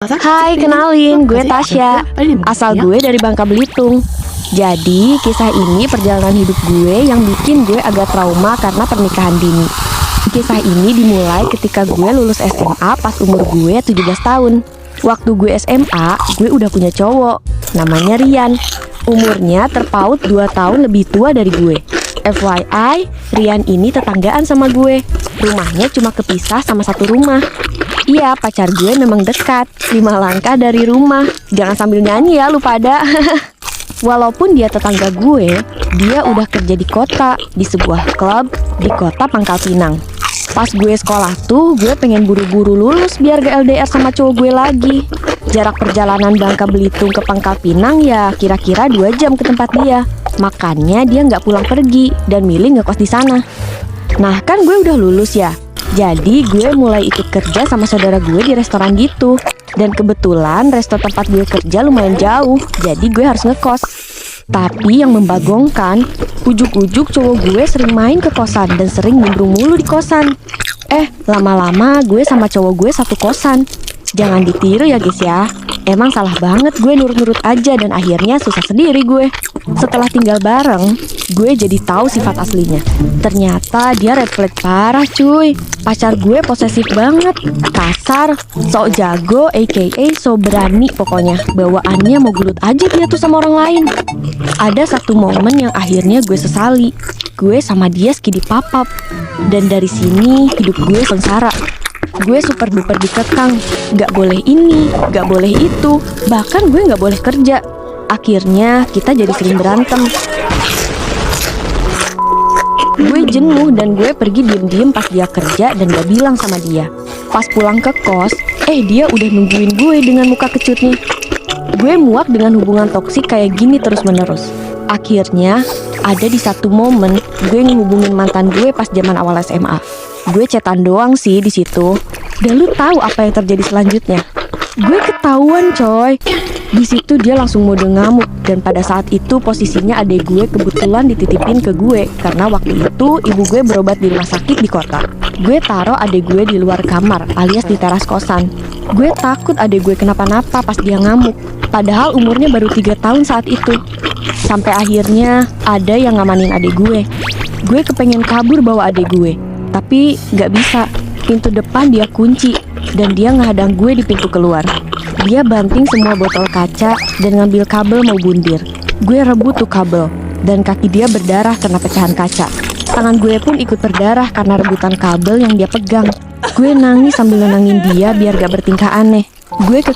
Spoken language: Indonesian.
Hai, kenalin, gue Tasya. Asal gue dari Bangka Belitung. Jadi, kisah ini perjalanan hidup gue yang bikin gue agak trauma karena pernikahan dini. Kisah ini dimulai ketika gue lulus SMA pas umur gue 17 tahun. Waktu gue SMA, gue udah punya cowok, namanya Rian. Umurnya terpaut 2 tahun lebih tua dari gue. FYI, Rian ini tetanggaan sama gue. Rumahnya cuma kepisah sama satu rumah. Iya, pacar gue memang dekat, 5 langkah dari rumah. Jangan sambil nyanyi ya, lu pada. Walaupun dia tetangga gue, dia udah kerja di kota, di sebuah klub di kota Pangkal Pinang. Pas gue sekolah tuh, gue pengen buru-buru lulus biar gak LDR sama cowok gue lagi. Jarak perjalanan Bangka Belitung ke Pangkal Pinang ya kira-kira 2 jam ke tempat dia. Makanya dia nggak pulang pergi dan milih ngekos di sana. Nah, kan gue udah lulus ya. Jadi gue mulai ikut kerja sama saudara gue di restoran gitu. Dan kebetulan resto tempat gue kerja lumayan jauh, jadi gue harus ngekos. Tapi yang membagongkan, ujuk-ujuk cowok gue sering main ke kosan dan sering nimbrung mulu di kosan. Lama-lama gue sama cowok gue satu kosan. Jangan ditiru ya guys ya. Emang salah banget gue nurut-nurut aja dan akhirnya susah sendiri gue. Setelah tinggal bareng, gue jadi tahu sifat aslinya. Ternyata dia red flag parah cuy. Pacar gue posesif banget, kasar, sok jago, aka so berani pokoknya. Bawaannya mau gelut aja dia tuh sama orang lain. Ada satu momen yang akhirnya gue sesali. Gue sama dia skidi papap. Dan dari sini hidup gue sengsara. Gue super duper dikekang, gak boleh ini, gak boleh itu, bahkan gue gak boleh kerja. Akhirnya kita jadi sering berantem. Gue jenuh dan gue pergi diem-diem pas dia kerja dan gak bilang sama dia. Pas pulang ke kos, dia udah nungguin gue dengan muka kecutnya. Gue muak dengan hubungan toksik kayak gini terus-menerus. Akhirnya ada di satu momen gue ngehubungin mantan gue pas zaman awal SMA. Gue chatan doang sih di situ. Dan lu tahu apa yang terjadi selanjutnya? Gue ketahuan coy. Di situ dia langsung mode ngamuk. Dan pada saat itu posisinya adik gue kebetulan dititipin ke gue. Karena waktu itu ibu gue berobat di rumah sakit di kota. Gue taruh adik gue di luar kamar alias di teras kosan. Gue takut adik gue kenapa-napa pas dia ngamuk. Padahal umurnya baru 3 tahun saat itu. Sampai akhirnya ada yang ngamanin adik gue. Gue kepengen kabur bawa adik gue. Tapi gak bisa, pintu depan dia kunci dan dia ngehadang gue di pintu keluar. Dia banting semua botol kaca dan ngambil kabel mau bundir. Gue rebut tuh kabel dan kaki dia berdarah karena pecahan kaca. Tangan gue pun ikut berdarah karena rebutan kabel yang dia pegang. Gue nangis sambil nenangin dia biar gak bertingkah aneh. Gue ke